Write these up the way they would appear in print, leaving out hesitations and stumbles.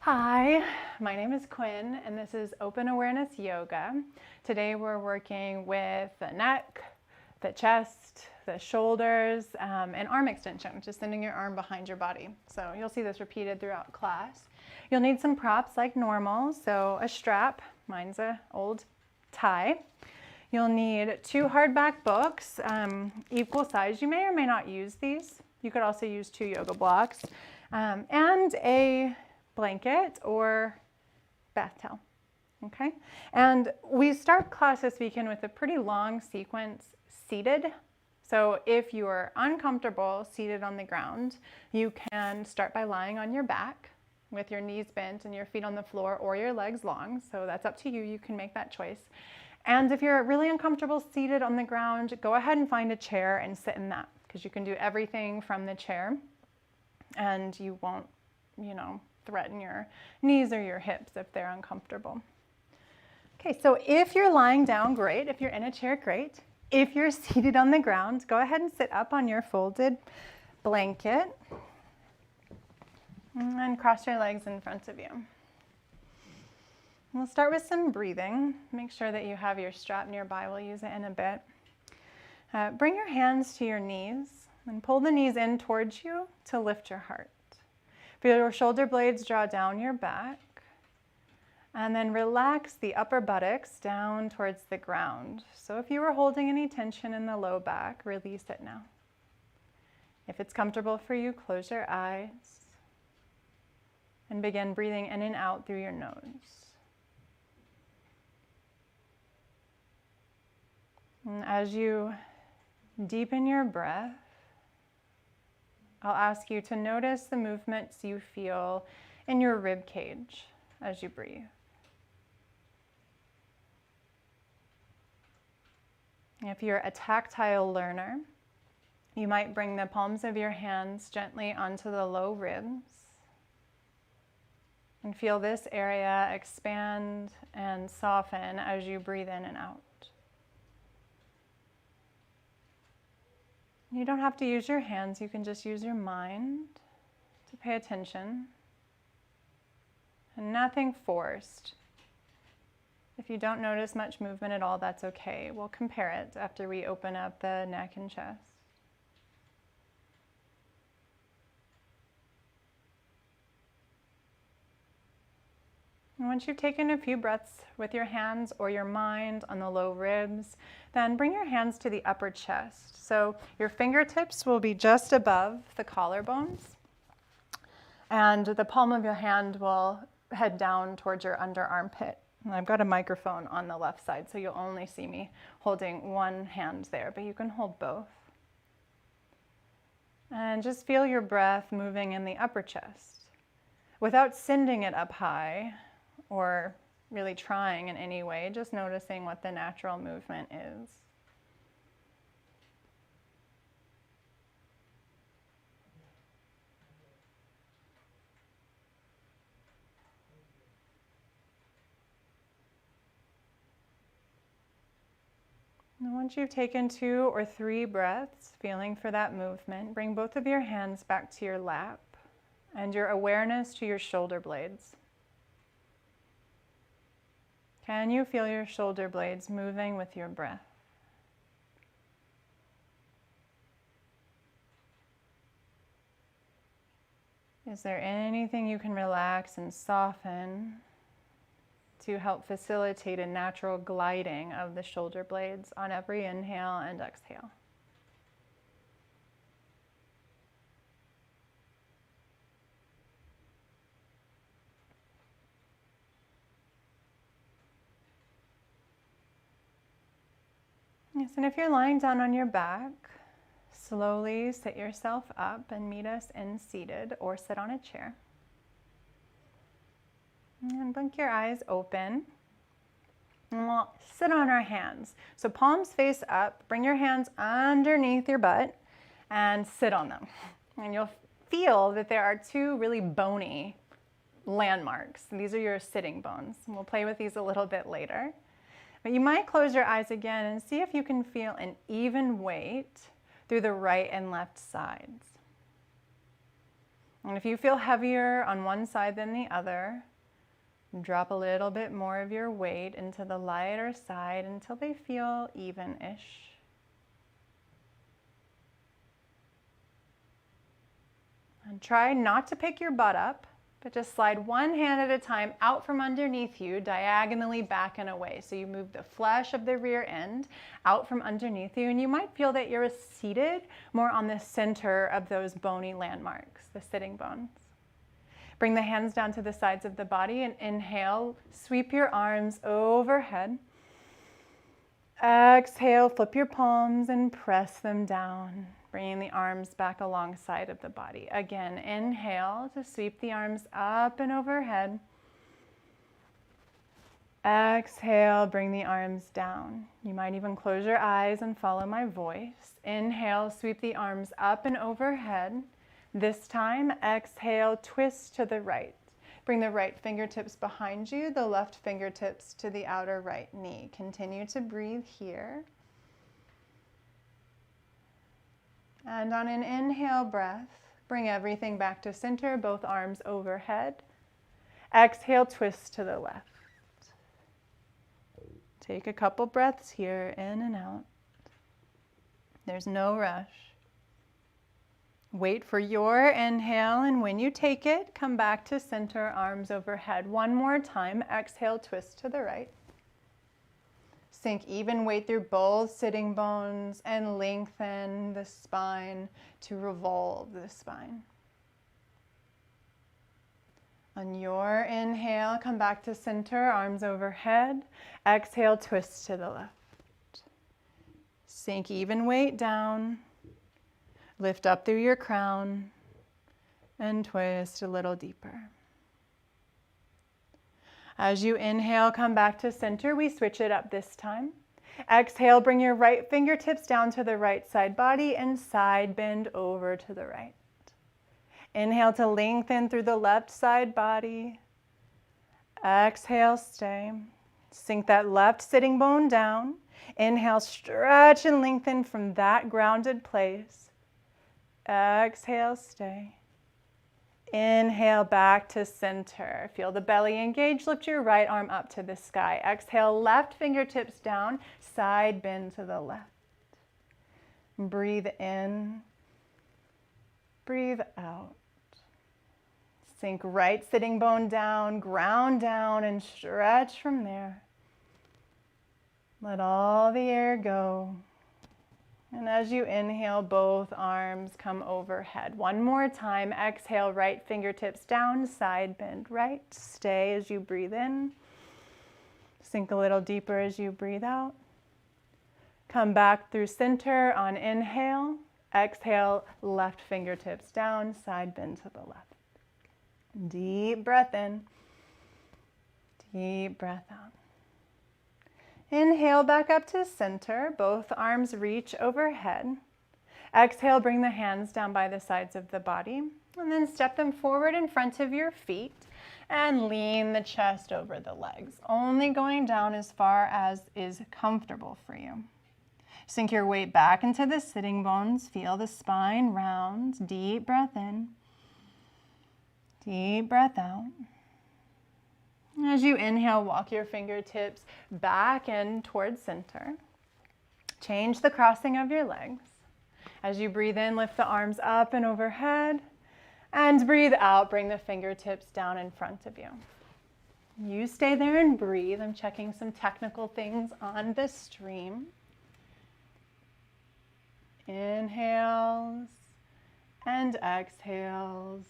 Hi, my name is Quinn and this is Open Awareness Yoga. Today we're working with the neck, the chest, the shoulders, and arm extension, just sending your arm behind your body. So you'll see this repeated throughout class. You'll need some props like normal, so a strap, mine's an old tie. You'll need 2 hardback books, equal size. You may or may not use these. You could also use 2 yoga blocks, and a blanket or bath towel, okay? And we start class this weekend with a pretty long sequence seated. So if you are uncomfortable seated on the ground, you can start by lying on your back with your knees bent and your feet on the floor or your legs long. So that's up to you. You can make that choice. And if you're really uncomfortable seated on the ground, go ahead and find a chair and sit in that, because you can do everything from the chair and you won't, threaten your knees or your hips if they're uncomfortable. Okay, so if you're lying down, great. If you're in a chair, great. If you're seated on the ground, go ahead and sit up on your folded blanket and cross your legs in front of you. We'll start with some breathing. Make sure that you have your strap nearby. We'll use it in a bit. Bring your hands to your knees and pull the knees in towards you to lift your heart. Feel your shoulder blades draw down your back, and then relax the upper buttocks down towards the ground. So if you were holding any tension in the low back, release it now. If it's comfortable for you, close your eyes and begin breathing in and out through your nose. And as you deepen your breath, I'll ask you to notice the movements you feel in your rib cage as you breathe. If you're a tactile learner, you might bring the palms of your hands gently onto the low ribs and feel this area expand and soften as you breathe in and out. You don't have to use your hands, you can just use your mind to pay attention. And nothing forced. If you don't notice much movement at all, that's okay. We'll compare it after we open up the neck and chest. And once you've taken a few breaths with your hands or your mind on the low ribs, then bring your hands to the upper chest. So your fingertips will be just above the collarbones, and the palm of your hand will head down towards your under armpit. And I've got a microphone on the left side, so you'll only see me holding one hand there, but you can hold both. And just feel your breath moving in the upper chest without sending it up high or really trying in any way, just noticing what the natural movement is. And once you've taken 2 or 3 breaths, feeling for that movement, bring both of your hands back to your lap and your awareness to your shoulder blades. Can you feel your shoulder blades moving with your breath? Is there anything you can relax and soften to help facilitate a natural gliding of the shoulder blades on every inhale and exhale? Yes, and if you're lying down on your back, slowly sit yourself up and meet us in seated or sit on a chair. And blink your eyes open. And we'll sit on our hands. So palms face up, bring your hands underneath your butt and sit on them. And you'll feel that there are 2 really bony landmarks. These are your sitting bones. And we'll play with these a little bit later. But you might close your eyes again and see if you can feel an even weight through the right and left sides. And if you feel heavier on one side than the other, drop a little bit more of your weight into the lighter side until they feel even-ish. And try not to pick your butt up, but just slide one hand at a time out from underneath you, diagonally back and away. So you move the flesh of the rear end out from underneath you, and you might feel that you're seated more on the center of those bony landmarks, the sitting bones. Bring the hands down to the sides of the body and inhale, sweep your arms overhead. Exhale, flip your palms and press them down, bringing the arms back alongside of the body. Again, inhale to sweep the arms up and overhead. Exhale, bring the arms down. You might even close your eyes and follow my voice. Inhale, sweep the arms up and overhead. This time, exhale, twist to the right. Bring the right fingertips behind you, the left fingertips to the outer right knee. Continue to breathe here. And on an inhale breath, bring everything back to center, both arms overhead. Exhale, twist to the left. Take a couple breaths here, in and out. There's no rush. Wait for your inhale, and when you take it, come back to center, arms overhead. One more time, exhale, twist to the right. Sink even weight through both sitting bones and lengthen the spine to revolve the spine. On your inhale, come back to center, arms overhead. Exhale, twist to the left. Sink even weight down. Lift up through your crown and twist a little deeper. As you inhale, come back to center. We switch it up this time. Exhale, bring your right fingertips down to the right side body and side bend over to the right. Inhale to lengthen through the left side body. Exhale, stay. Sink that left sitting bone down. Inhale, stretch and lengthen from that grounded place. Exhale, stay. Inhale, back to center. Feel the belly engage. Lift your right arm up to the sky. Exhale, left fingertips down, side bend to the left. Breathe in, breathe out. Sink right sitting bone down, ground down, and stretch from there. Let all the air go. And as you inhale, both arms come overhead. One more time, exhale, right fingertips down, side bend right. Stay as you breathe in. Sink a little deeper as you breathe out. Come back through center on inhale. Exhale, left fingertips down, side bend to the left. Deep breath in, deep breath out. Inhale back up to center, both arms reach overhead. Exhale, bring the hands down by the sides of the body, and then step them forward in front of your feet and lean the chest over the legs, only going down as far as is comfortable for you. Sink your weight back into the sitting bones, feel the spine round, deep breath in. Deep breath out. As you inhale, walk your fingertips back in towards center. Change the crossing of your legs. As you breathe in, lift the arms up and overhead. And breathe out, bring the fingertips down in front of you. You stay there and breathe. I'm checking some technical things on the stream. Inhales and exhales.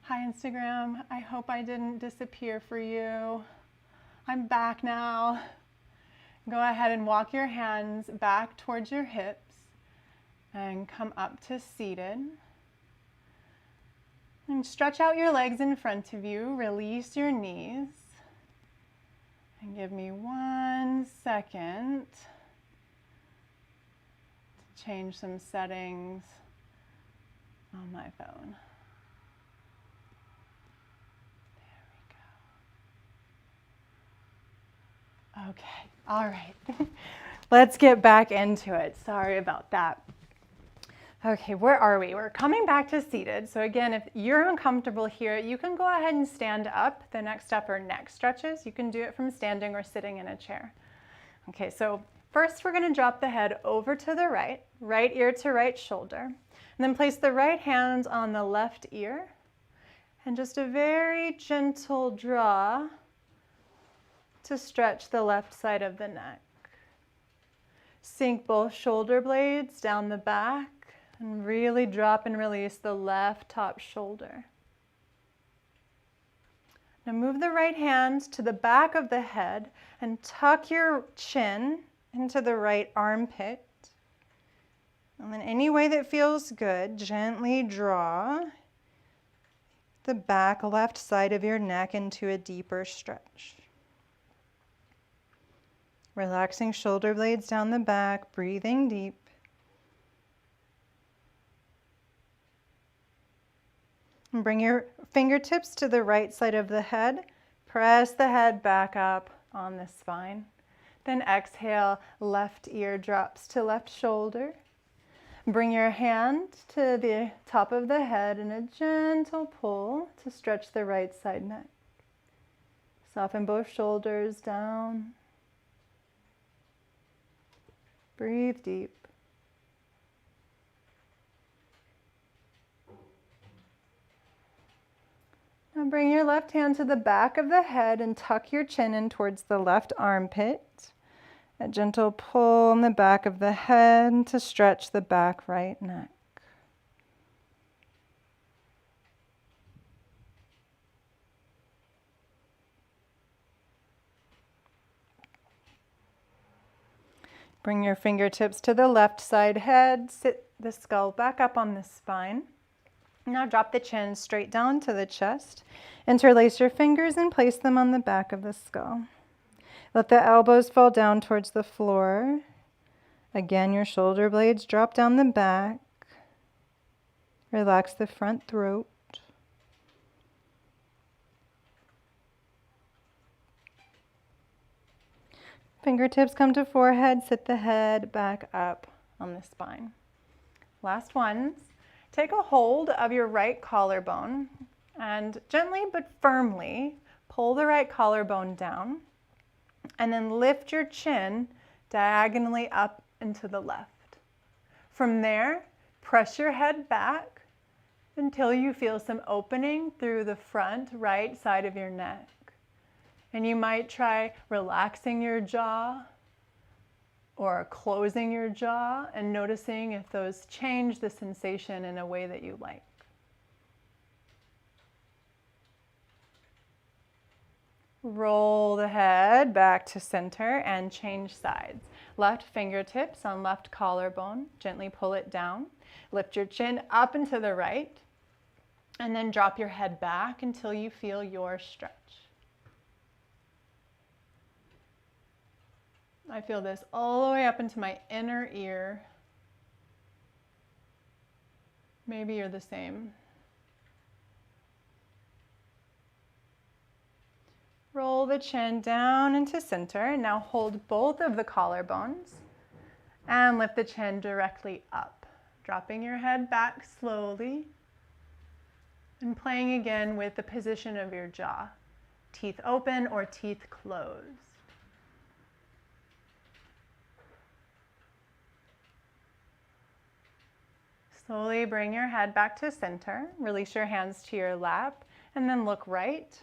Hi, Instagram. I hope I didn't disappear for you. I'm back now. Go ahead and walk your hands back towards your hips and come up to seated. And stretch out your legs in front of you. Release your knees. And give me 1 second to change some settings on my phone. Okay, all right. Let's get back into it. Sorry about that. Okay, where are we? We're coming back to seated. So again, if you're uncomfortable here, you can go ahead and stand up. The next step are neck stretches. You can do it from standing or sitting in a chair. Okay, so first we're going to drop the head over to the right, right ear to right shoulder, and then place the right hand on the left ear, and just a very gentle draw to stretch the left side of the neck. Sink both shoulder blades down the back and really drop and release the left top shoulder. Now move the right hand to the back of the head and tuck your chin into the right armpit. And then any way that feels good, gently draw the back left side of your neck into a deeper stretch. Relaxing shoulder blades down the back, breathing deep. And bring your fingertips to the right side of the head. Press the head back up on the spine. Then exhale, left ear drops to left shoulder. Bring your hand to the top of the head and a gentle pull to stretch the right side neck. Soften both shoulders down. Breathe deep. Now bring your left hand to the back of the head and tuck your chin in towards the left armpit. A gentle pull on the back of the head to stretch the back right neck. Bring your fingertips to the left side head. Sit the skull back up on the spine. Now drop the chin straight down to the chest. Interlace your fingers and place them on the back of the skull. Let the elbows fall down towards the floor. Again, your shoulder blades drop down the back. Relax the front throat. Fingertips come to forehead, sit the head back up on the spine. Last ones. Take a hold of your right collarbone and gently but firmly pull the right collarbone down and then lift your chin diagonally up and to the left. From there, press your head back until you feel some opening through the front right side of your neck. And you might try relaxing your jaw or closing your jaw and noticing if those change the sensation in a way that you like. Roll the head back to center and change sides. Left fingertips on left collarbone, gently pull it down. Lift your chin up and to the right, and then drop your head back until you feel your stretch. I feel this all the way up into my inner ear. Maybe you're the same. Roll the chin down into center. Now hold both of the collarbones and lift the chin directly up, dropping your head back slowly and playing again with the position of your jaw, teeth open or teeth closed. Slowly bring your head back to center. Release your hands to your lap and then look right.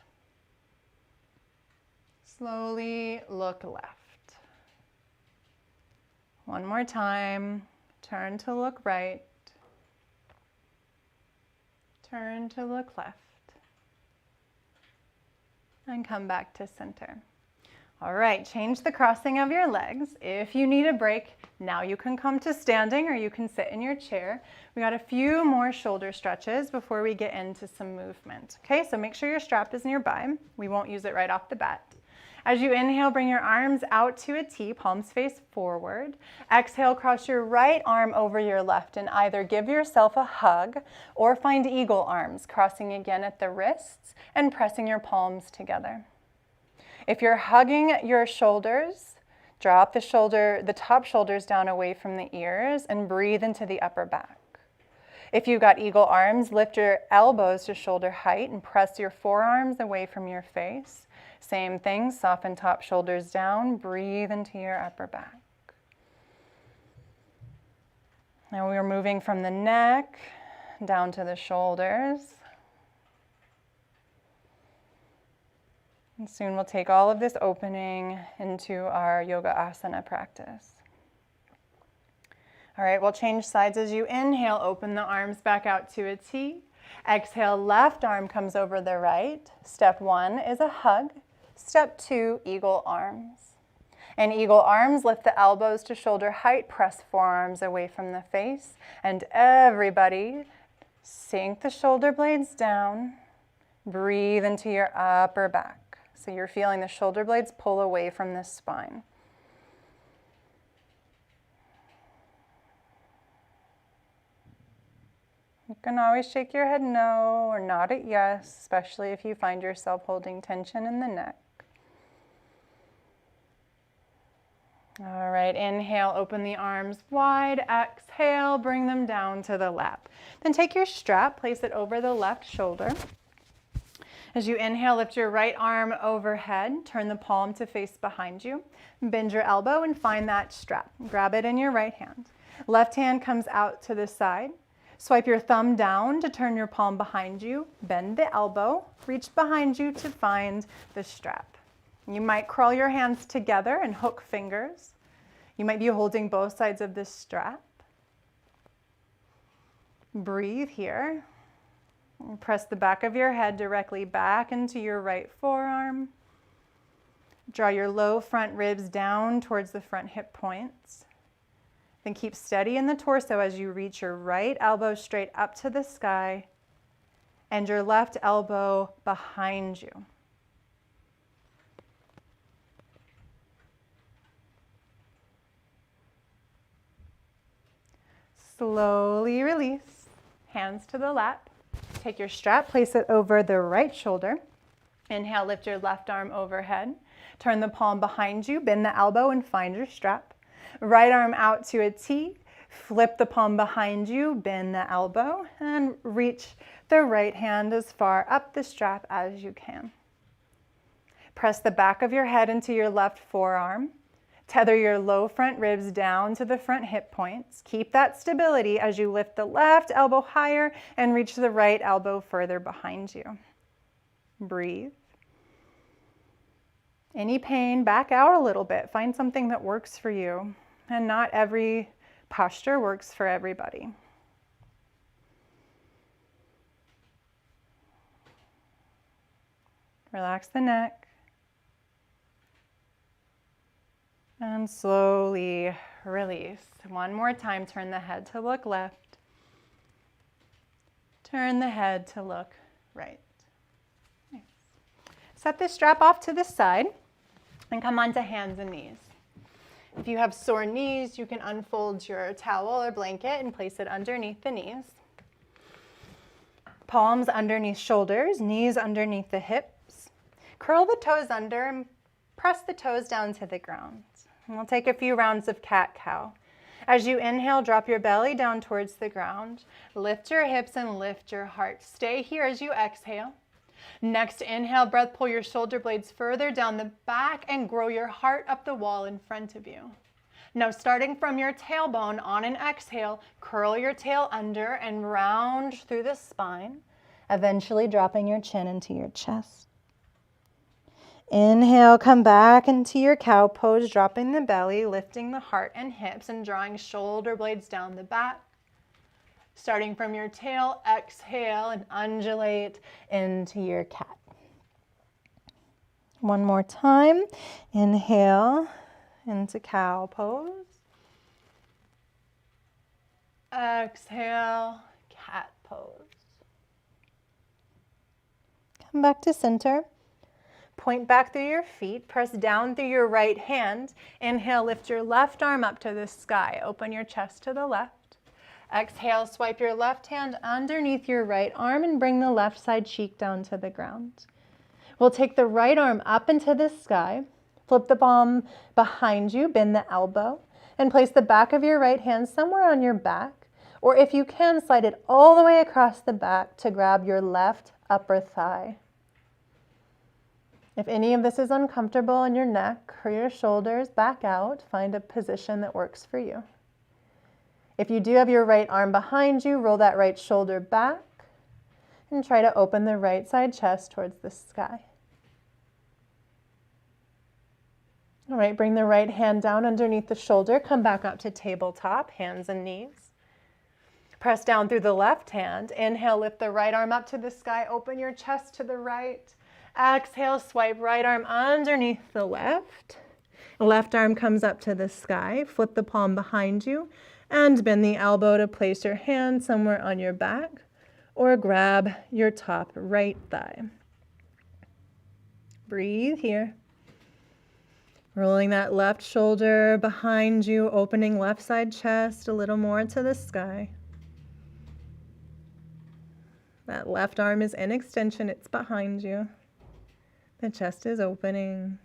Slowly look left. One more time. Turn to look right. Turn to look left. And come back to center. All right, change the crossing of your legs. If you need a break, now you can come to standing or you can sit in your chair. We got a few more shoulder stretches before we get into some movement. Okay, so make sure your strap is nearby. We won't use it right off the bat. As you inhale, bring your arms out to a T, palms face forward. Exhale, cross your right arm over your left and either give yourself a hug or find eagle arms, crossing again at the wrists and pressing your palms together. If you're hugging your shoulders, drop the top shoulders down away from the ears and breathe into the upper back. If you've got eagle arms, lift your elbows to shoulder height and press your forearms away from your face. Same thing, soften top shoulders down, breathe into your upper back. Now we're moving from the neck down to the shoulders. And soon we'll take all of this opening into our yoga asana practice. All right, we'll change sides as you inhale, open the arms back out to a T. Exhale, left arm comes over the right. Step 1 is a hug. Step 2, eagle arms. In eagle arms, lift the elbows to shoulder height, press forearms away from the face, and everybody sink the shoulder blades down. Breathe into your upper back. So you're feeling the shoulder blades pull away from the spine. You can always shake your head no or nod it yes, especially if you find yourself holding tension in the neck. All right, inhale, open the arms wide. Exhale, bring them down to the lap. Then take your strap, place it over the left shoulder. As you inhale, lift your right arm overhead. Turn the palm to face behind you. Bend your elbow and find that strap. Grab it in your right hand. Left hand comes out to the side. Swipe your thumb down to turn your palm behind you. Bend the elbow. Reach behind you to find the strap. You might crawl your hands together and hook fingers. You might be holding both sides of this strap. Breathe here. Press the back of your head directly back into your right forearm. Draw your low front ribs down towards the front hip points. Then keep steady in the torso as you reach your right elbow straight up to the sky and your left elbow behind you. Slowly release, hands to the lap. Take your strap, place it over the right shoulder. Inhale, lift your left arm overhead. Turn the palm behind you, bend the elbow and find your strap. Right arm out to a T, flip the palm behind you, bend the elbow, and reach the right hand as far up the strap as you can. Press the back of your head into your left forearm. Tether your low front ribs down to the front hip points. Keep that stability as you lift the left elbow higher and reach the right elbow further behind you. Breathe. Any pain, back out a little bit. Find something that works for you. And not every posture works for everybody. Relax the neck. And slowly release. One more time, turn the head to look left. Turn the head to look right. Nice. Set this strap off to the side and come onto hands and knees. If you have sore knees, you can unfold your towel or blanket and place it underneath the knees. Palms underneath shoulders, knees underneath the hips. Curl the toes under and press the toes down to the ground. And we'll take a few rounds of cat-cow. As you inhale, drop your belly down towards the ground. Lift your hips and lift your heart. Stay here as you exhale. Next inhale, breath, pull your shoulder blades further down the back and grow your heart up the wall in front of you. Now starting from your tailbone on an exhale, curl your tail under and round through the spine, eventually dropping your chin into your chest. Inhale, come back into your cow pose, dropping the belly, lifting the heart and hips and drawing shoulder blades down the back. Starting from your tail, exhale and undulate into your cat. One more time. Inhale into cow pose. Exhale, cat pose. Come back to center. Point back through your feet. Press down through your right hand. Inhale, lift your left arm up to the sky. Open your chest to the left. Exhale, swipe your left hand underneath your right arm and bring the left side cheek down to the ground. We'll take the right arm up into the sky, flip the palm behind you, bend the elbow, and place the back of your right hand somewhere on your back Or if you can, slide it all the way across the back to grab your left upper thigh. If any of this is uncomfortable in your neck or your shoulders, back out. Find a position that works for you. If you do have your right arm behind you, roll that right shoulder back and try to open the right side chest towards the sky. All right, bring the right hand down underneath the shoulder. Come back up to tabletop, hands and knees. Press down through the left hand. Inhale, lift the right arm up to the sky. Open your chest to the right. Exhale, swipe right arm underneath the left. Left arm comes up to the sky. Flip the palm behind you and bend the elbow to place your hand somewhere on your back or grab your top right thigh. Breathe here. Rolling that left shoulder behind you, opening left side chest a little more to the sky. That left arm is in extension, it's behind you. The chest is opening.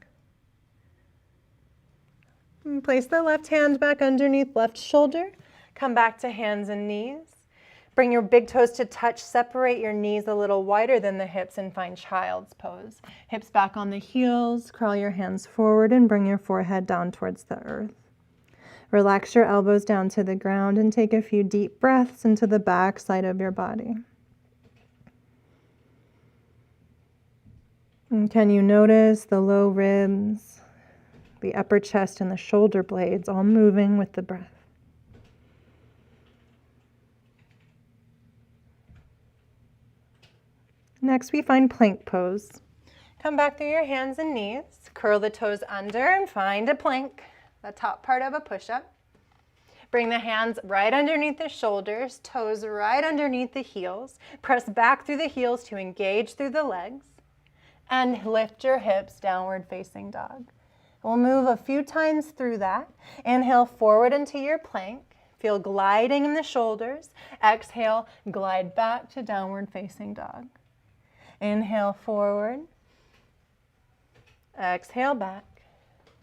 And place the left hand back underneath left shoulder. Come back to hands and knees. Bring your big toes to touch. Separate your knees a little wider than the hips and find child's pose. Hips back on the heels. Crawl your hands forward and bring your forehead down towards the earth. Relax your elbows down to the ground and take a few deep breaths into the back side of your body. And can you notice the low ribs, the upper chest and the shoulder blades all moving with the breath? Next, we find plank pose. Come back through your hands and knees. Curl the toes under and find a plank, the top part of a push-up. Bring the hands right underneath the shoulders, toes right underneath the heels. Press back through the heels to engage through the legs. And lift your hips, downward facing dog. We'll move a few times through that. Inhale forward into your plank. Feel gliding in the shoulders. Exhale, glide back to downward facing dog. Inhale forward. Exhale back.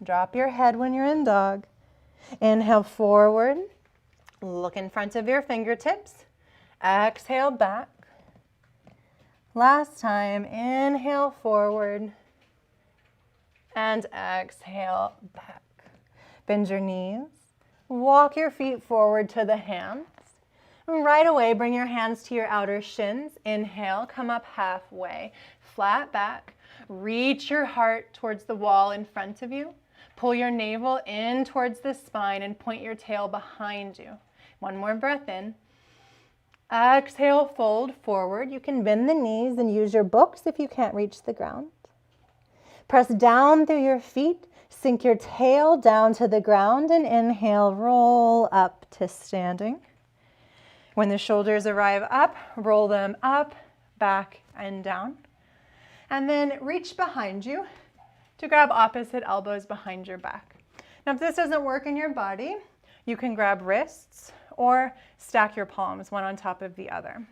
Drop your head when you're in dog. Inhale forward. Look in front of your fingertips. Exhale back. Last time, inhale forward and exhale back. Bend your knees. Walk your feet forward to the hands. And right away, bring your hands to your outer shins. Inhale, come up halfway. Flat back. Reach your heart towards the wall in front of you. Pull your navel in towards the spine and point your tail behind you. One more breath in. Exhale, fold forward. You can bend the knees and use your books if you can't reach the ground. Press down through your feet. Sink your tail down to the ground and inhale, roll up to standing. When the shoulders arrive up, roll them up, back, and down. And then reach behind you to grab opposite elbows behind your back. Now, if this doesn't work in your body, you can grab wrists or stack your palms one on top of the other.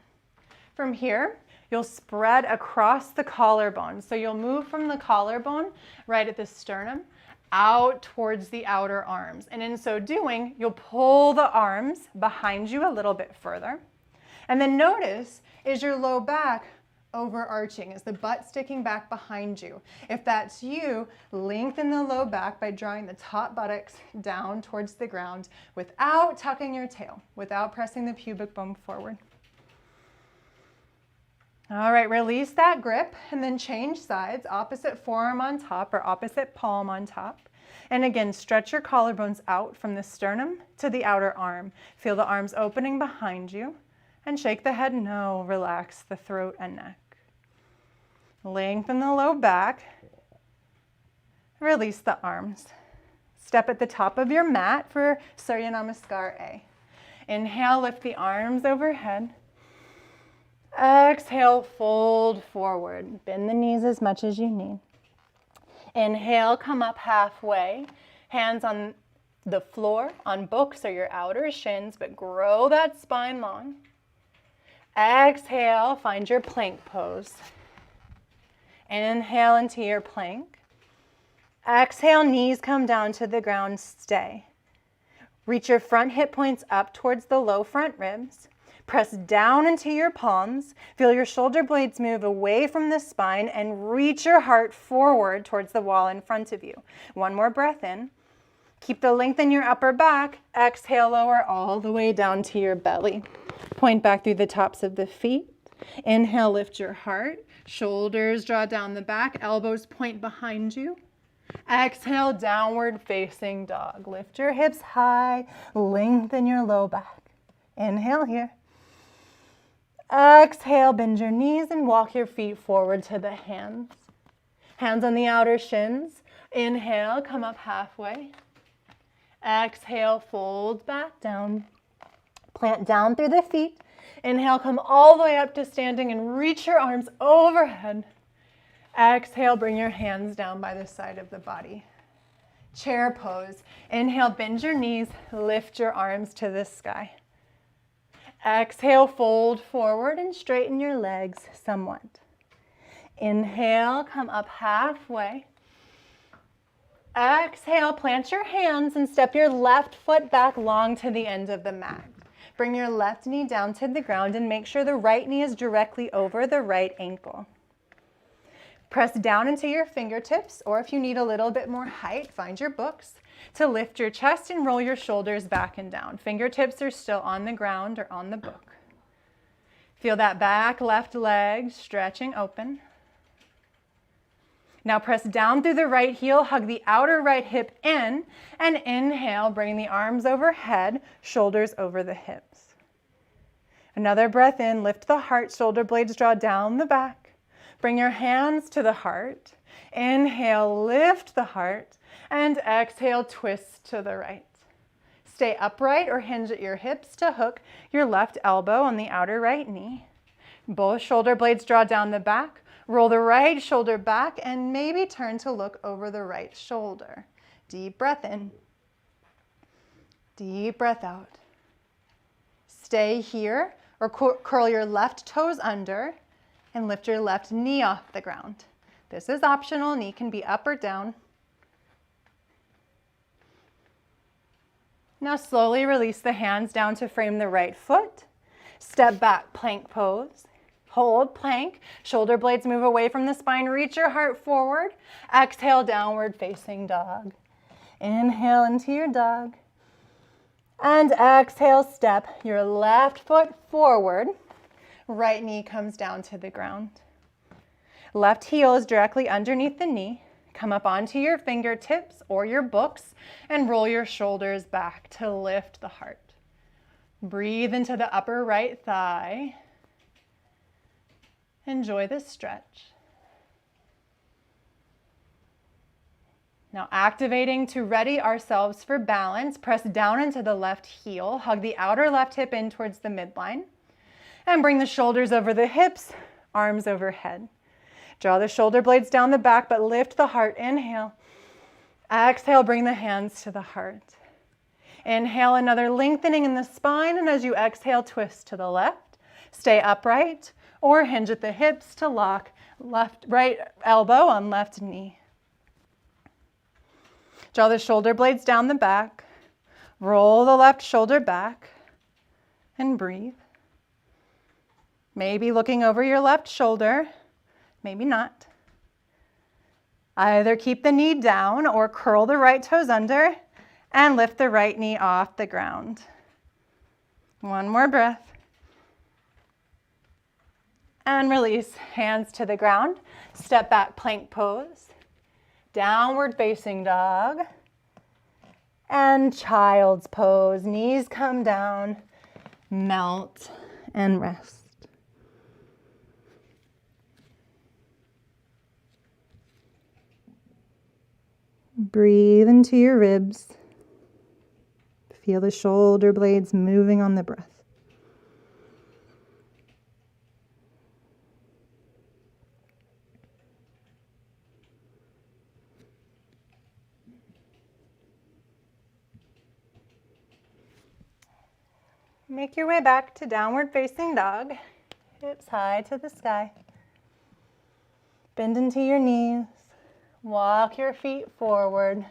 From here, you'll spread across the collarbone. So you'll move from the collarbone right at the sternum out towards the outer arms. And in so doing, you'll pull the arms behind you a little bit further. And then notice, is your low back overarching? Is the butt sticking back behind you? If that's you, lengthen the low back by drawing the top buttocks down towards the ground without tucking your tail, without pressing the pubic bone forward. All right, release that grip and then change sides, opposite forearm on top or opposite palm on top. And again, stretch your collarbones out from the sternum to the outer arm. Feel the arms opening behind you and shake the head no, relax the throat and neck. Lengthen the low back, release the arms. Step at the top of your mat for Surya Namaskar A. Inhale, lift the arms overhead. Exhale, fold forward. Bend the knees as much as you need. Inhale, come up halfway. Hands on the floor, on books or your outer shins, but grow that spine long. Exhale, find your plank pose. Inhale into your plank. Exhale, knees come down to the ground, stay. Reach your front hip points up towards the low front ribs. Press down into your palms. Feel your shoulder blades move away from the spine and reach your heart forward towards the wall in front of you. One more breath in. Keep the length in your upper back. Exhale, lower all the way down to your belly. Point back through the tops of the feet. Inhale, lift your heart. Shoulders draw down the back. Elbows point behind you. Exhale, downward facing dog. Lift your hips high, lengthen your low back. Inhale here. Exhale, bend your knees and walk your feet forward to the hands. Hands on the outer shins. Inhale, come up halfway. Exhale, fold back down. Plant down through the feet. Inhale, come all the way up to standing and reach your arms overhead. Exhale, bring your hands down by the side of the body. Chair pose. Inhale, bend your knees, lift your arms to the sky. Exhale, fold forward and straighten your legs somewhat. Inhale, come up halfway. Exhale, plant your hands and step your left foot back long to the end of the mat. Bring your left knee down to the ground and make sure the right knee is directly over the right ankle. Press down into your fingertips, or if you need a little bit more height, find your books to lift your chest and roll your shoulders back and down. Fingertips are still on the ground or on the book. Feel that back left leg stretching open. Now press down through the right heel, hug the outer right hip in, and inhale, bring the arms overhead, shoulders over the hips. Another breath in, lift the heart, shoulder blades draw down the back. Bring your hands to the heart. Inhale, lift the heart, and exhale, twist to the right. Stay upright or hinge at your hips to hook your left elbow on the outer right knee. Both shoulder blades draw down the back. Roll the right shoulder back and maybe turn to look over the right shoulder. Deep breath in. Deep breath out. Stay here or curl your left toes under and lift your left knee off the ground. This is optional. Knee can be up or down. Now slowly release the hands down to frame the right foot. Step back, plank pose. Hold plank. Shoulder blades move away from the spine. Reach your heart forward. Exhale, downward facing dog. Inhale into your dog. And exhale, step your left foot forward. Right knee comes down to the ground. Left heel is directly underneath the knee. Come up onto your fingertips or your books and roll your shoulders back to lift the heart. Breathe into the upper right thigh. Enjoy this stretch. Now activating to ready ourselves for balance, press down into the left heel, hug the outer left hip in towards the midline, and bring the shoulders over the hips, arms overhead. Draw the shoulder blades down the back, but lift the heart. Inhale. Exhale, bring the hands to the heart. Inhale, another lengthening in the spine, and as you exhale, twist to the left. Stay upright or hinge at the hips to lock right elbow on left knee. Draw the shoulder blades down the back. Roll the left shoulder back and breathe. Maybe looking over your left shoulder, maybe not. Either keep the knee down or curl the right toes under and lift the right knee off the ground. One more breath. And release, hands to the ground. Step back, plank pose. Downward facing dog. And child's pose. Knees come down, melt, and rest. Breathe into your ribs. Feel the shoulder blades moving on the breath. Make your way back to downward facing dog. Hips high to the sky. Bend into your knees. Walk your feet forward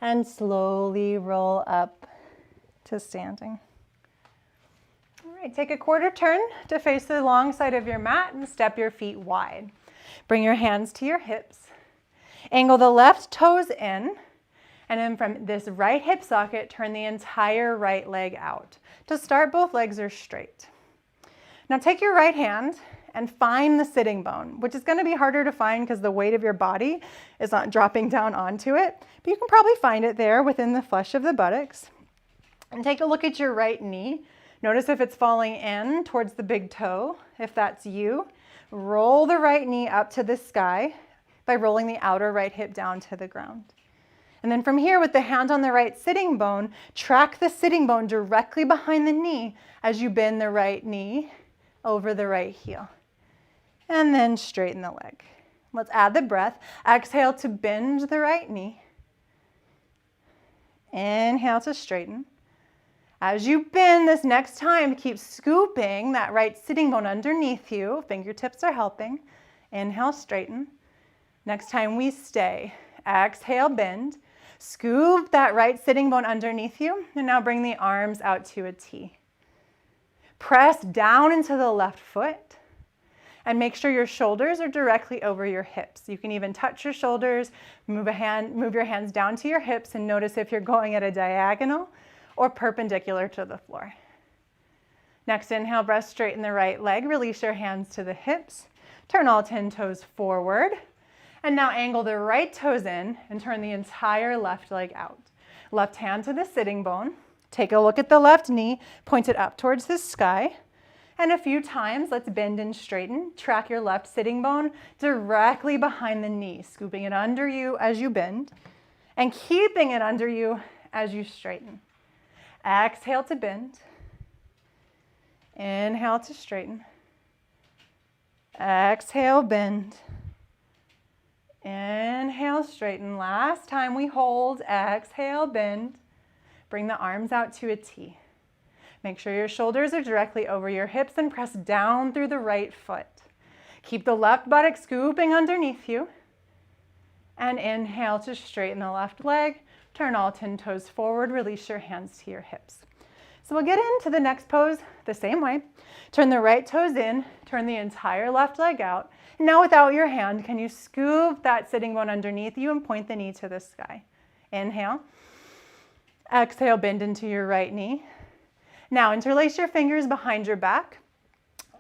and slowly roll up to standing. All right, take a quarter turn to face the long side of your mat and step your feet wide. Bring your hands to your hips. Angle the left toes in, and then from this right hip socket, turn the entire right leg out. To start, both legs are straight. Now take your right hand and find the sitting bone, which is going to be harder to find because the weight of your body is not dropping down onto it, but you can probably find it there within the flesh of the buttocks. And take a look at your right knee. Notice if it's falling in towards the big toe. If that's you, roll the right knee up to the sky by rolling the outer right hip down to the ground. And then from here, with the hand on the right sitting bone, track the sitting bone directly behind the knee as you bend the right knee over the right heel. And then straighten the leg. Let's add the breath. Exhale to bend the right knee. Inhale to straighten. As you bend this next time, keep scooping that right sitting bone underneath you. Fingertips are helping. Inhale, straighten. Next time we stay. Exhale, bend. Scoop that right sitting bone underneath you. And now bring the arms out to a T. Press down into the left foot. And make sure your shoulders are directly over your hips. You can even touch your shoulders, move your hands down to your hips, and notice if you're going at a diagonal or perpendicular to the floor. Next, inhale, breath, straighten the right leg. Release your hands to the hips. Turn all 10 toes forward. And now angle the right toes in and turn the entire left leg out. Left hand to the sitting bone. Take a look at the left knee, point it up towards the sky. And a few times, let's bend and straighten. Track your left sitting bone directly behind the knee, scooping it under you as you bend and keeping it under you as you straighten. Exhale to bend. Inhale to straighten. Exhale, bend. Inhale, straighten. Last time we hold. Exhale, bend. Bring the arms out to a T. Make sure your shoulders are directly over your hips and press down through the right foot. Keep the left buttock scooping underneath you. And inhale to straighten the left leg. Turn all 10 toes forward. Release your hands to your hips. So we'll get into the next pose the same way. Turn the right toes in. Turn the entire left leg out. And now without your hand, can you scoop that sitting bone underneath you and point the knee to the sky? Inhale. Exhale, bend into your right knee. Now interlace your fingers behind your back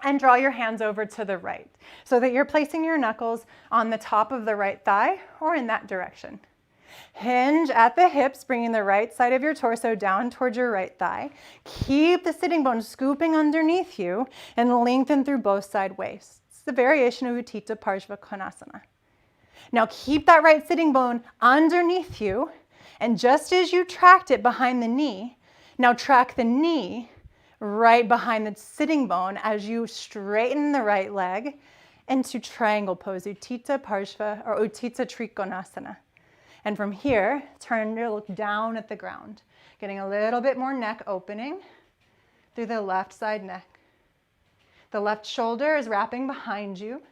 and draw your hands over to the right so that you're placing your knuckles on the top of the right thigh or in that direction. Hinge at the hips, bringing the right side of your torso down towards your right thigh. Keep the sitting bone scooping underneath you and lengthen through both side waists. It's the variation of Utthita Parshva Konasana. Now keep that right sitting bone underneath you, and just as you tracked it behind the knee, now track the knee right behind the sitting bone as you straighten the right leg into triangle pose, Utthita Parshva or Utthita Trikonasana. And from here, turn your look down at the ground, getting a little bit more neck opening through the left side neck. The left shoulder is wrapping behind you.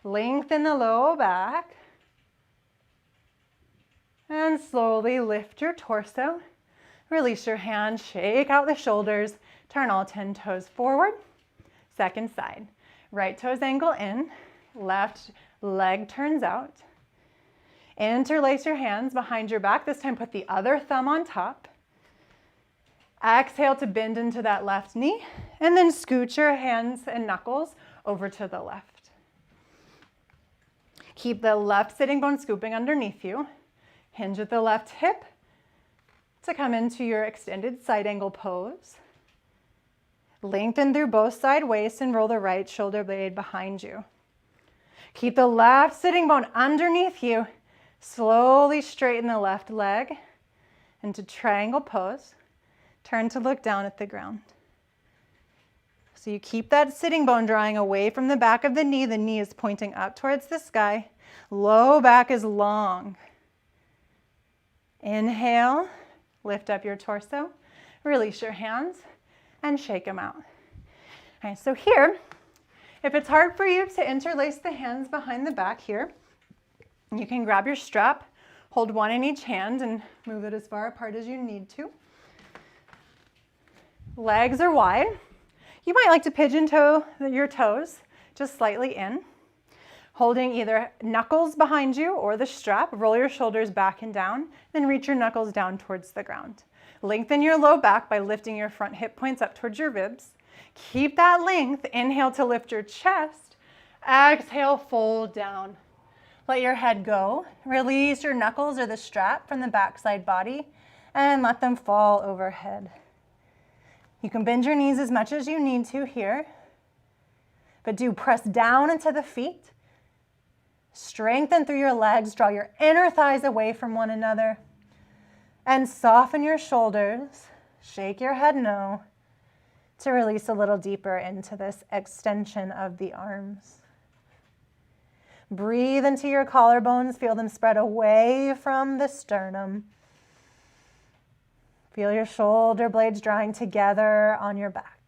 Lengthen the low back. And slowly lift your torso. Release your hands, shake out the shoulders, turn all 10 toes forward. Second side. Right toes angle in, left leg turns out. Interlace your hands behind your back. This time put the other thumb on top. Exhale to bend into that left knee, and then scoot your hands and knuckles over to the left. Keep the left sitting bone scooping underneath you. Hinge at the left hip to come into your extended side angle pose. Lengthen through both side waists and roll the right shoulder blade behind you. Keep the left sitting bone underneath you. Slowly straighten the left leg into triangle pose. Turn to look down at the ground. So you keep that sitting bone drawing away from the back of the knee. The knee is pointing up towards the sky. Low back is long. Inhale, lift up your torso, release your hands, and shake them out. All right, so here, if it's hard for you to interlace the hands behind the back here, you can grab your strap, hold one in each hand, and move it as far apart as you need to. Legs are wide. You might like to pigeon toe your toes just slightly in, holding either knuckles behind you or the strap. Roll your shoulders back and down, then reach your knuckles down towards the ground. Lengthen your low back by lifting your front hip points up towards your ribs. Keep that length. Inhale to lift your chest. Exhale, fold down. Let your head go. Release your knuckles or the strap from the backside body and let them fall overhead. You can bend your knees as much as you need to here, but do press down into the feet. Strengthen through your legs. Draw your inner thighs away from one another and soften your shoulders. Shake your head no to release a little deeper into this extension of the arms. Breathe into your collarbones. Feel them spread away from the sternum. Feel your shoulder blades drawing together on your back.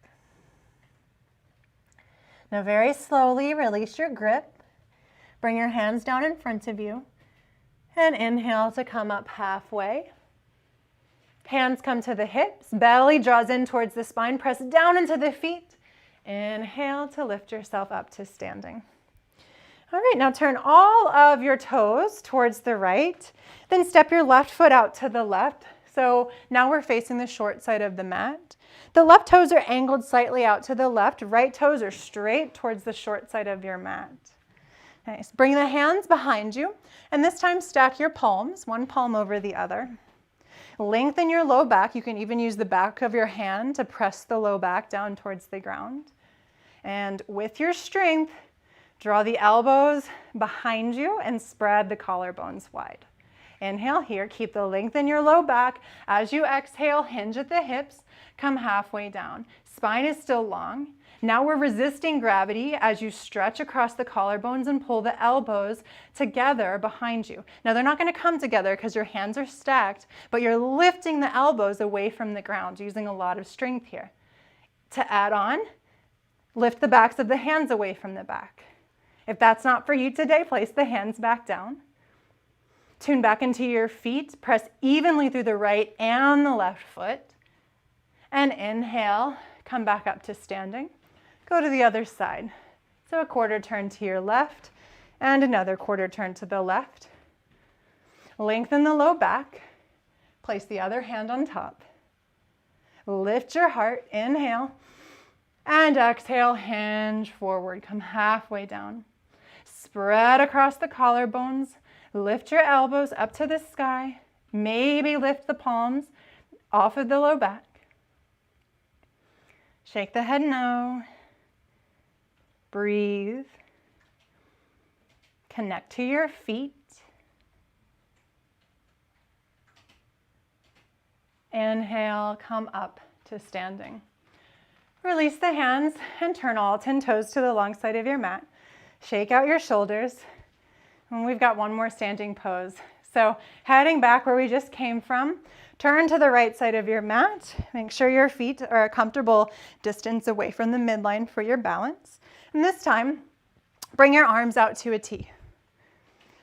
Now very slowly release your grip. Bring your hands down in front of you and inhale to come up halfway. Hands come to the hips. Belly draws in towards the spine. Press down into the feet. Inhale to lift yourself up to standing. All right, now turn all of your toes towards the right. Then step your left foot out to the left. So now we're facing the short side of the mat. The left toes are angled slightly out to the left. Right toes are straight towards the short side of your mat. Nice. Bring the hands behind you, and this time stack your palms, one palm over the other. Lengthen your low back. You can even use the back of your hand to press the low back down towards the ground. And with your strength, draw the elbows behind you and spread the collarbones wide. Inhale here, keep the length in your low back. As you exhale, hinge at the hips, come halfway down. Spine is still long. Now we're resisting gravity as you stretch across the collarbones and pull the elbows together behind you. Now they're not going to come together because your hands are stacked, but you're lifting the elbows away from the ground, using a lot of strength here. To add on, lift the backs of the hands away from the back. If that's not for you today, place the hands back down. Tune back into your feet. Press evenly through the right and the left foot. And inhale, come back up to standing. Go to the other side. So a quarter turn to your left and another quarter turn to the left. Lengthen the low back. Place the other hand on top. Lift your heart. Inhale. And exhale, hinge forward. Come halfway down. Spread across the collarbones. Lift your elbows up to the sky. Maybe lift the palms off of the low back. Shake the head no. Breathe. Connect to your feet. Inhale, come up to standing. Release the hands and turn all 10 toes to the long side of your mat. Shake out your shoulders. And we've got one more standing pose. So heading back where we just came from, turn to the right side of your mat. Make sure your feet are a comfortable distance away from the midline for your balance. And this time, bring your arms out to a T.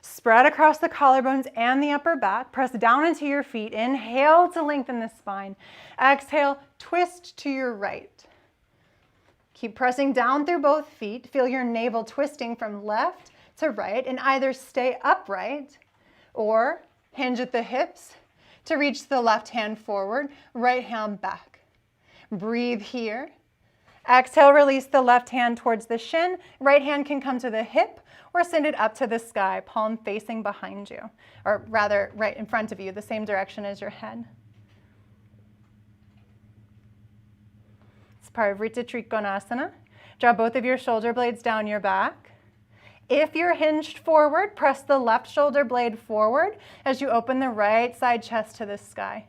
Spread across the collarbones and the upper back. Press down into your feet. Inhale to lengthen the spine. Exhale, twist to your right. Keep pressing down through both feet. Feel your navel twisting from left to right, and either stay upright or hinge at the hips to reach the left hand forward, right hand back. Breathe here. Exhale, release the left hand towards the shin. Right hand can come to the hip or send it up to the sky, palm facing behind you, or rather right in front of you, the same direction as your head. It's Parvrita Trikonasana. Draw both of your shoulder blades down your back. If you're hinged forward, press the left shoulder blade forward as you open the right side chest to the sky.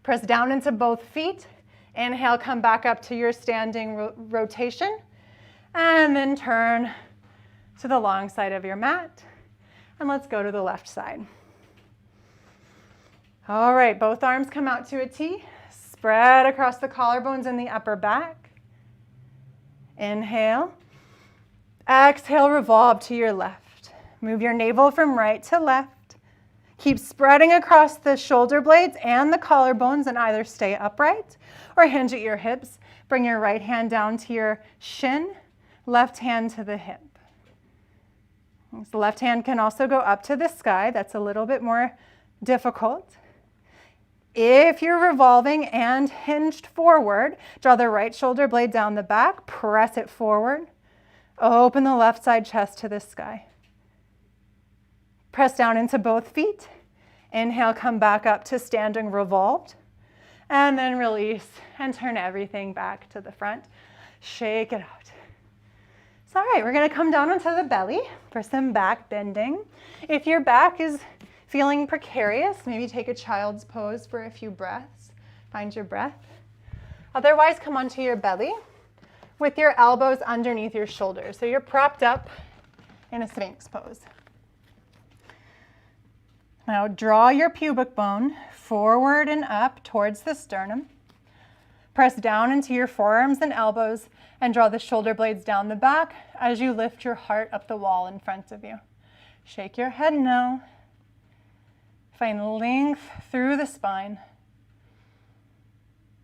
Press down into both feet. Inhale, come back up to your standing rotation. And then turn to the long side of your mat. And let's go to the left side. All right, both arms come out to a T. Spread across the collarbones and the upper back. Inhale. Exhale, revolve to your left. Move your navel from right to left. Keep spreading across the shoulder blades and the collarbones and either stay upright or hinge at your hips. Bring your right hand down to your shin, left hand to the hip. The left hand can also go up to the sky. That's a little bit more difficult. If you're revolving and hinged forward, draw the right shoulder blade down the back, press it forward. Open the left side chest to the sky. Press down into both feet. Inhale, come back up to standing revolved. And then release and turn everything back to the front. Shake it out. So, all right, we're going to come down onto the belly for some back bending. If your back is feeling precarious, maybe take a child's pose for a few breaths. Find your breath. Otherwise, come onto your belly with your elbows underneath your shoulders. So you're propped up in a Sphinx pose. Now draw your pubic bone forward and up towards the sternum. Press down into your forearms and elbows and draw the shoulder blades down the back as you lift your heart up the wall in front of you. Shake your head no. Find length through the spine.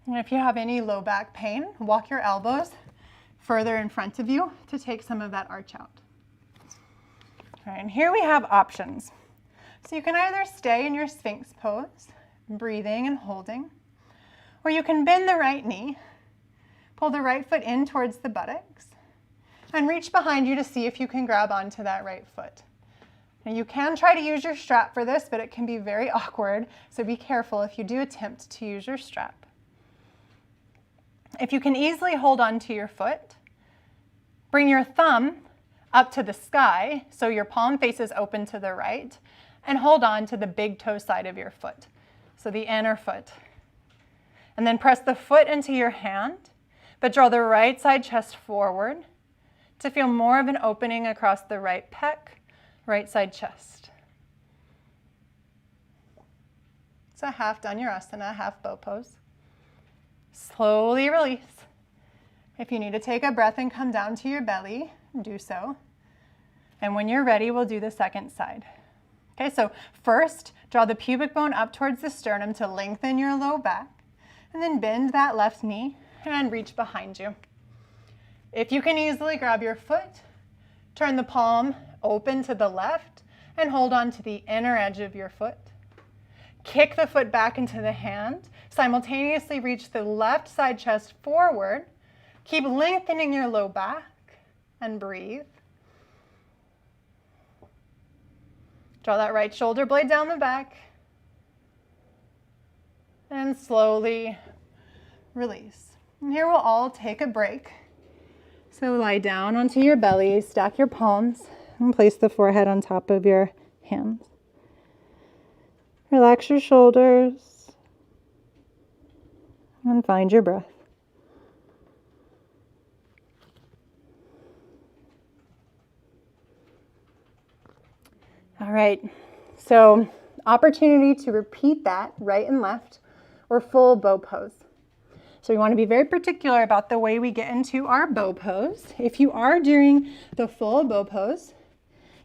And if you have any low back pain, walk your elbows further in front of you to take some of that arch out. All right, and here we have options. So you can either stay in your Sphinx pose, breathing and holding, or you can bend the right knee, pull the right foot in towards the buttocks, and reach behind you to see if you can grab onto that right foot. Now you can try to use your strap for this, but it can be very awkward, so be careful if you do attempt to use your strap. If you can easily hold onto your foot, bring your thumb up to the sky so your palm faces open to the right, and hold on to the big toe side of your foot, so the inner foot. And then press the foot into your hand, but draw the right side chest forward to feel more of an opening across the right pec, right side chest. So half Dhanurasana, half bow pose. Slowly release. If you need to take a breath and come down to your belly, do so. And when you're ready, we'll do the second side. Okay, so first, draw the pubic bone up towards the sternum to lengthen your low back, and then bend that left knee and reach behind you. If you can easily grab your foot, turn the palm open to the left and hold on to the inner edge of your foot. Kick the foot back into the hand. Simultaneously reach the left side chest forward. Keep lengthening your low back and breathe. Draw that right shoulder blade down the back and slowly release. And here we'll all take a break. So lie down onto your belly, stack your palms, and place the forehead on top of your hands. Relax your shoulders and find your breath. All right, so opportunity to repeat that right and left or full bow pose. So we want to be very particular about the way we get into our bow pose. If you are doing the full bow pose,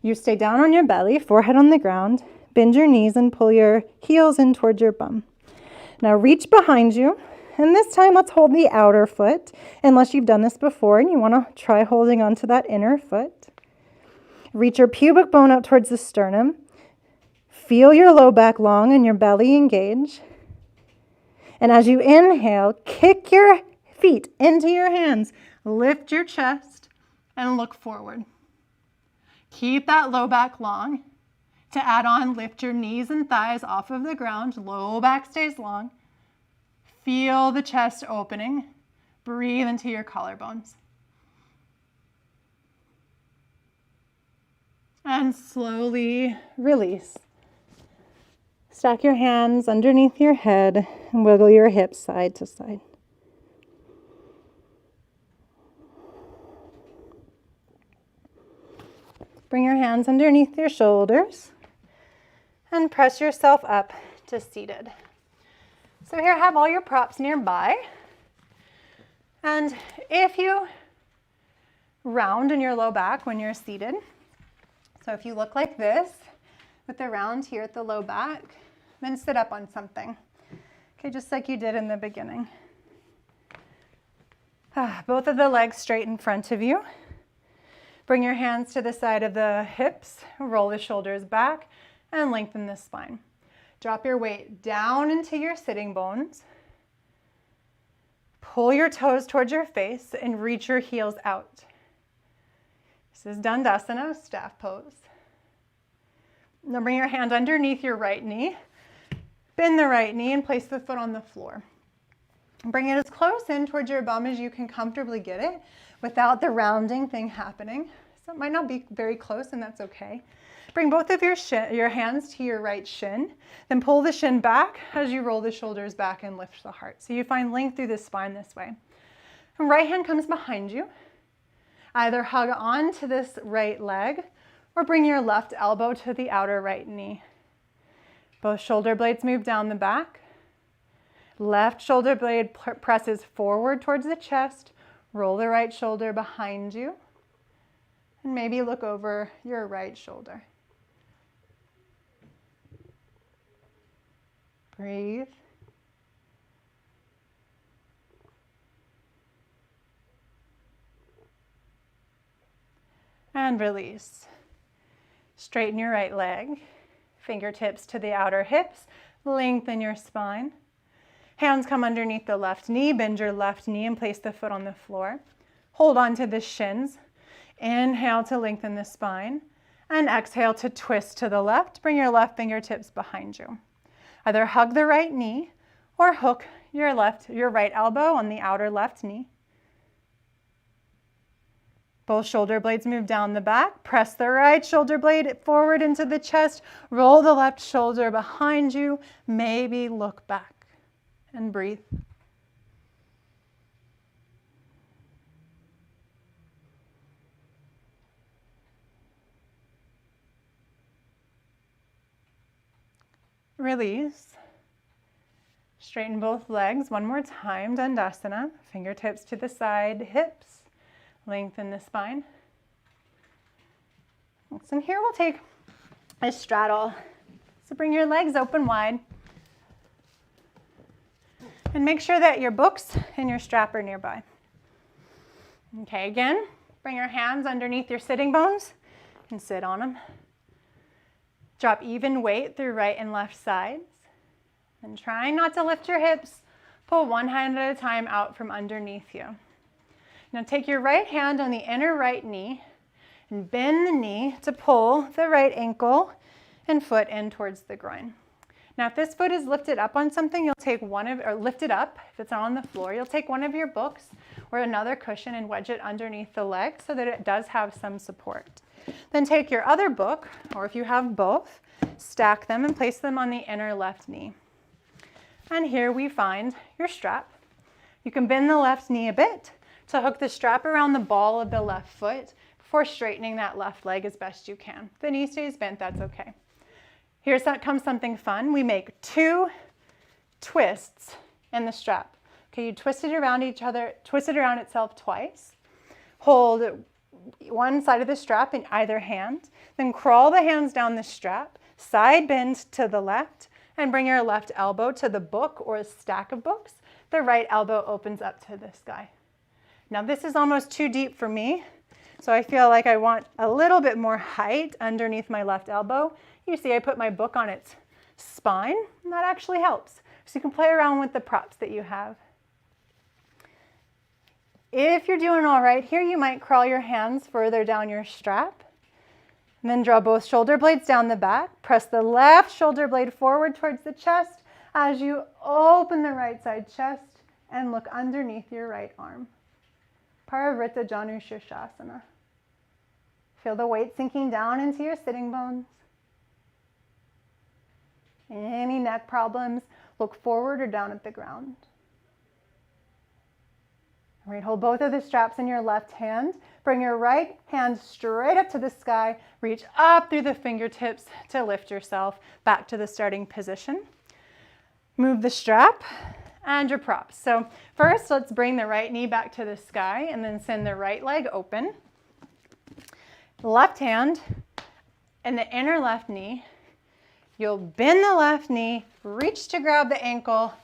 you stay down on your belly, forehead on the ground, bend your knees and pull your heels in towards your bum. Now reach behind you, and this time let's hold the outer foot, unless you've done this before and you want to try holding onto that inner foot. Reach your pubic bone up towards the sternum. Feel your low back long and your belly engage. And as you inhale, kick your feet into your hands. Lift your chest and look forward. Keep that low back long. To add on, lift your knees and thighs off of the ground. Low back stays long. Feel the chest opening. Breathe into your collarbones. And slowly release. Stack your hands underneath your head and wiggle your hips side to side. Bring your hands underneath your shoulders and press yourself up to seated. So here, have all your props nearby. And if you round in your low back when you're seated, so if you look like this, with the round here at the low back. Then sit up on something. Okay, just like you did in the beginning. Both of the legs straight in front of you. Bring your hands to the side of the hips, roll the shoulders back, and lengthen the spine. Drop your weight down into your sitting bones. Pull your toes towards your face and reach your heels out. This is Dandasana, staff pose. Now bring your hand underneath your right knee. Bend the right knee and place the foot on the floor. Bring it as close in towards your bum as you can comfortably get it without the rounding thing happening. So it might not be very close, and that's okay. Bring both of your hands to your right shin, then pull the shin back as you roll the shoulders back and lift the heart. So you find length through the spine this way. And right hand comes behind you. Either hug on to this right leg or bring your left elbow to the outer right knee. Both shoulder blades move down the back. Left shoulder blade presses forward towards the chest. Roll the right shoulder behind you. And maybe look over your right shoulder. Breathe. And release. Straighten your right leg. Fingertips to the outer hips. Lengthen your spine. Hands come underneath the left knee. Bend your left knee and place the foot on the floor. Hold on to the shins. Inhale to lengthen the spine. And exhale to twist to the left. Bring your left fingertips behind you. Either hug the right knee or hook your right elbow on the outer left knee. Both shoulder blades move down the back. Press the right shoulder blade forward into the chest. Roll the left shoulder behind you. Maybe look back and breathe. Release. Straighten both legs one more time, Dandasana. Fingertips to the side, hips. Lengthen the spine. And here we'll take a straddle. So bring your legs open wide. And make sure that your books and your strap are nearby. Okay, again, bring your hands underneath your sitting bones and sit on them. Drop even weight through right and left sides. And try not to lift your hips. Pull one hand at a time out from underneath you. Now take your right hand on the inner right knee and bend the knee to pull the right ankle and foot in towards the groin. Now if this foot is lifted up on something, you'll take lift it up. If it's on the floor, you'll take one of your books or another cushion and wedge it underneath the leg so that it does have some support. Then take your other book, or if you have both, stack them and place them on the inner left knee. And here we find your strap. You can bend the left knee a bit to hook the strap around the ball of the left foot before straightening that left leg as best you can. If the knee stays bent, that's okay. Here comes something fun. We make 2 twists in the strap. Okay, you twist it around itself twice. Hold one side of the strap in either hand, then crawl the hands down the strap, side bend to the left, and bring your left elbow to the book or a stack of books. The right elbow opens up to the sky. Now this is almost too deep for me, so I feel like I want a little bit more height underneath my left elbow. You see I put my book on its spine, and that actually helps. So you can play around with the props that you have. If you're doing all right here, you might crawl your hands further down your strap. And then draw both shoulder blades down the back. Press the left shoulder blade forward towards the chest as you open the right side chest and look underneath your right arm. Parivrtta Janu Shirshasana. Feel the weight sinking down into your sitting bones. Any neck problems, look forward or down at the ground. All right, hold both of the straps in your left hand. Bring your right hand straight up to the sky. Reach up through the fingertips to lift yourself back to the starting position. Move the strap and your props. So first, let's bring the right knee back to the sky and then send the right leg open. Left hand and the inner left knee You'll bend the left knee, reach to grab the ankle,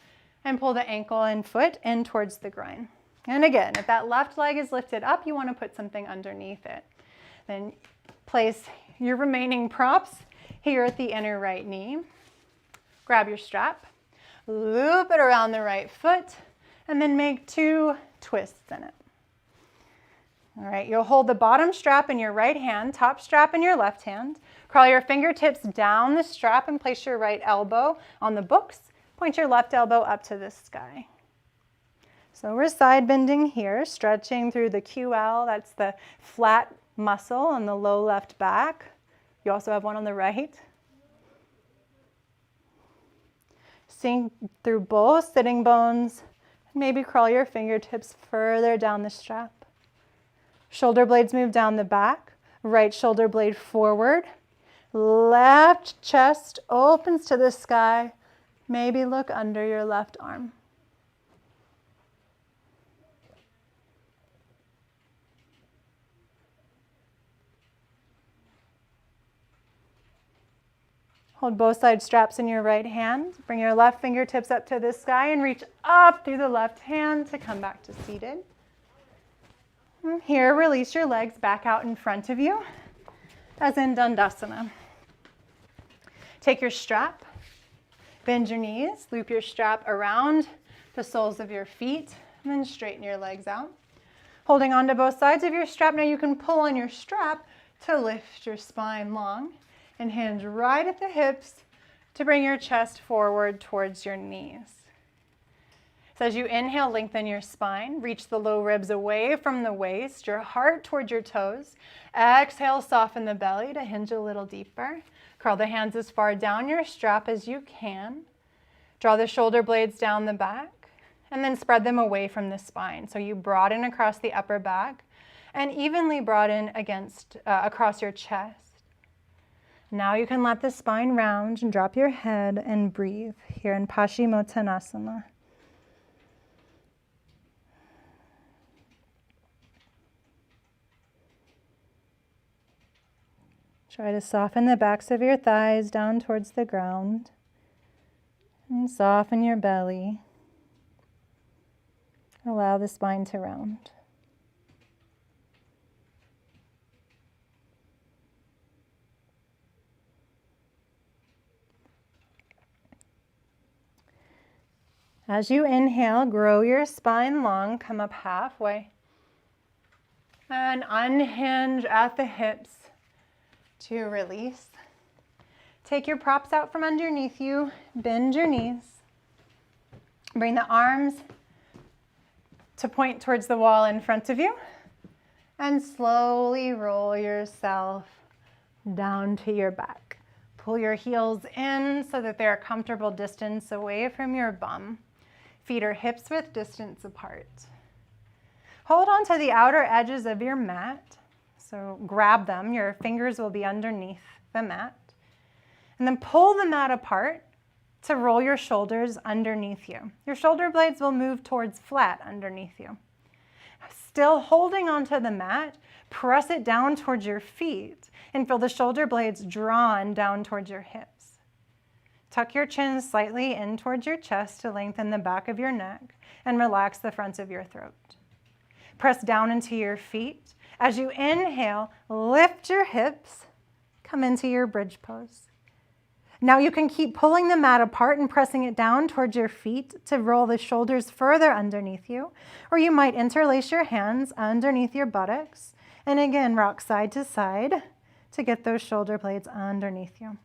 and pull the ankle and foot in towards the groin. And again, if that left leg is lifted up, you want to put something underneath it. Then place your remaining props here at the inner right knee. Grab your strap, loop it around the right foot, and then make 2 twists in it. All right, you'll hold the bottom strap in your right hand, top strap in your left hand. Crawl your fingertips down the strap and place your right elbow on the books. Point your left elbow up to the sky. So we're side bending here, stretching through the QL. That's the flat muscle on the low left back. You also have one on the right. Sink through both sitting bones. Maybe crawl your fingertips further down the strap. Shoulder blades move down the back. Right shoulder blade forward. Left chest opens to the sky. Maybe look under your left arm. Hold both side straps in your right hand. Bring your left fingertips up to the sky and reach up through the left hand to come back to seated. And here, release your legs back out in front of you, as in Dandasana. Take your strap, bend your knees, loop your strap around the soles of your feet, and then straighten your legs out. Holding onto both sides of your strap, now you can pull on your strap to lift your spine long and hinge right at the hips to bring your chest forward towards your knees. So as you inhale, lengthen your spine, reach the low ribs away from the waist, your heart toward your toes. Exhale, soften the belly to hinge a little deeper. Curl the hands as far down your strap as you can. Draw the shoulder blades down the back and then spread them away from the spine. So you broaden across the upper back and evenly broaden across your chest. Now you can let the spine round and drop your head and breathe here in Paschimottanasana. Try to soften the backs of your thighs down towards the ground and soften your belly. Allow the spine to round. As you inhale, grow your spine long, come up halfway, and unhinge at the hips to release. Take your props out from underneath you, bend your knees. Bring the arms to point towards the wall in front of you, and slowly roll yourself down to your back. Pull your heels in so that they're a comfortable distance away from your bum. Feet are hips width distance apart. Hold on to the outer edges of your mat. So grab them. Your fingers will be underneath the mat. And then pull the mat apart to roll your shoulders underneath you. Your shoulder blades will move towards flat underneath you. Still holding onto the mat, press it down towards your feet and feel the shoulder blades drawn down towards your hips. Tuck your chin slightly in towards your chest to lengthen the back of your neck and relax the front of your throat. Press down into your feet. As you inhale, lift your hips, come into your bridge pose. Now you can keep pulling the mat apart and pressing it down towards your feet to roll the shoulders further underneath you, or you might interlace your hands underneath your buttocks, and again, rock side to side to get those shoulder blades underneath you.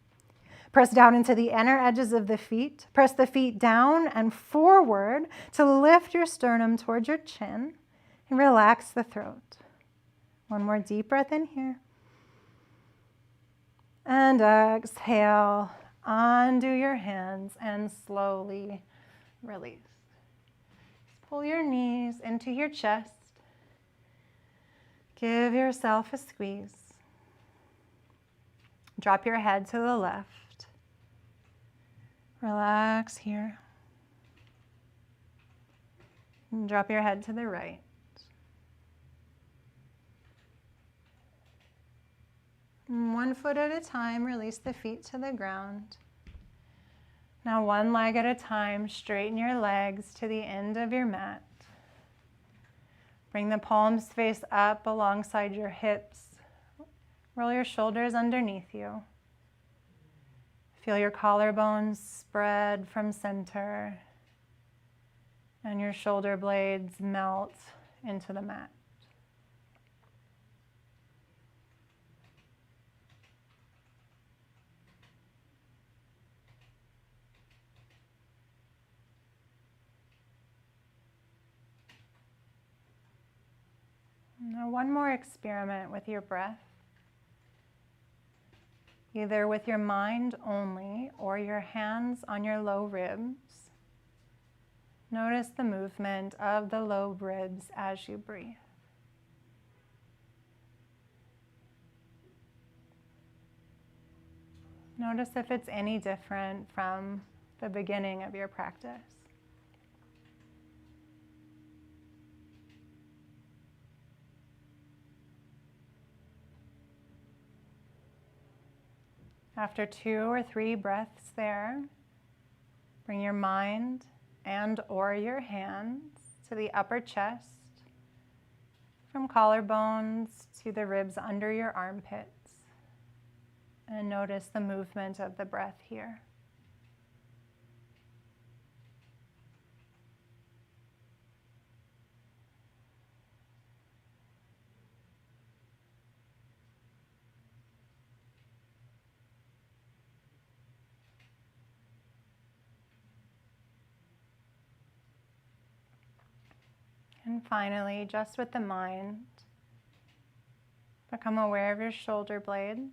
Press down into the inner edges of the feet. Press the feet down and forward to lift your sternum towards your chin and relax the throat. One more deep breath in here. And exhale, undo your hands and slowly release. Pull your knees into your chest. Give yourself a squeeze. Drop your head to the left. Relax here. And drop your head to the right. And 1 foot at a time, release the feet to the ground. Now, one leg at a time, straighten your legs to the end of your mat. Bring the palms face up alongside your hips. Roll your shoulders underneath you. Feel your collarbones spread from center and your shoulder blades melt into the mat. Now, one more experiment with your breath, either with your mind only or your hands on your low ribs. Notice the movement of the low ribs as you breathe. Notice if it's any different from the beginning of your practice. After 2 or 3 breaths there, bring your mind and or your hands to the upper chest, from collarbones to the ribs under your armpits, and notice the movement of the breath here. And finally, just with the mind, become aware of your shoulder blades.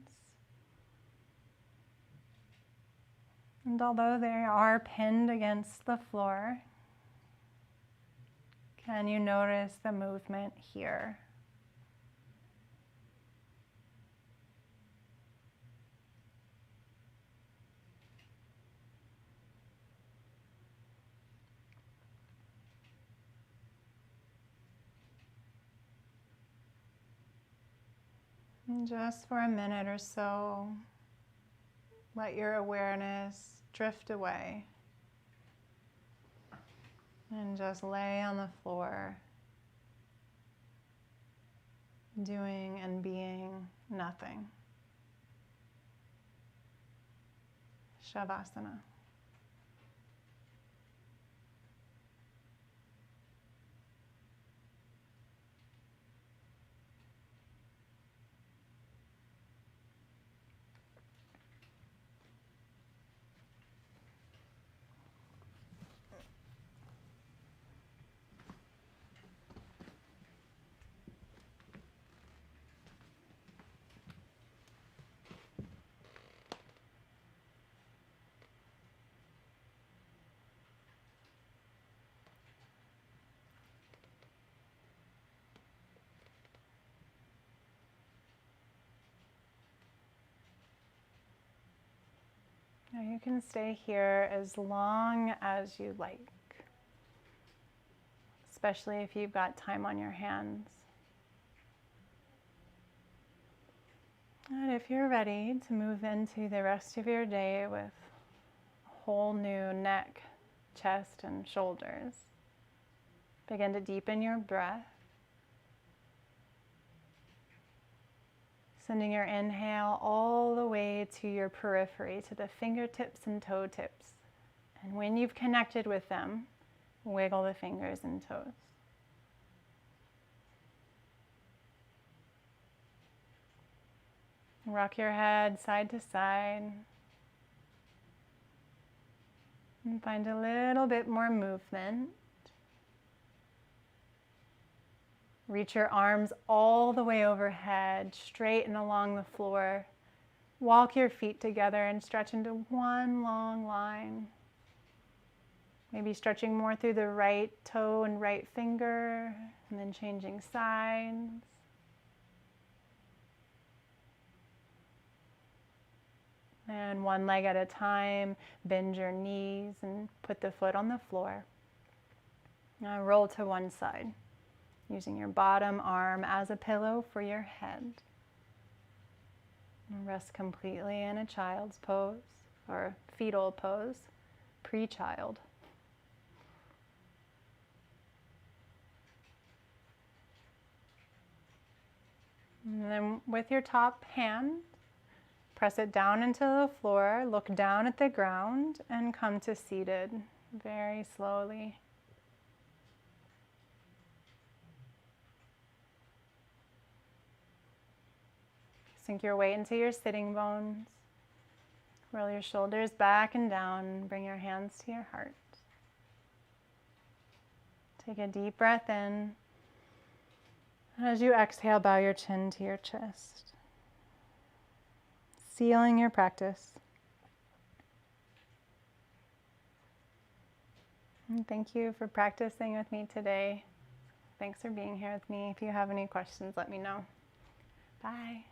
And although they are pinned against the floor, can you notice the movement here? And just for a minute or so, let your awareness drift away and just lay on the floor, doing and being nothing. Shavasana. Now you can stay here as long as you like, especially if you've got time on your hands. And if you're ready to move into the rest of your day with a whole new neck, chest, and shoulders, begin to deepen your breath. Sending your inhale all the way to your periphery, to the fingertips and toe tips. And when you've connected with them, wiggle the fingers and toes. Rock your head side to side. And find a little bit more movement. Reach your arms all the way overhead, straight and along the floor. Walk your feet together and stretch into one long line. Maybe stretching more through the right toe and right finger, and then changing sides. And one leg at a time, bend your knees and put the foot on the floor. Now roll to one side, using your bottom arm as a pillow for your head. And rest completely in a child's pose or fetal pose. pre-child. And then with your top hand, press it down into the floor, look down at the ground, and come to seated very slowly. Sink your weight into your sitting bones. Roll your shoulders back and down. Bring your hands to your heart. Take a deep breath in. And as you exhale, bow your chin to your chest. Sealing your practice. And thank you for practicing with me today. Thanks for being here with me. If you have any questions, let me know. Bye.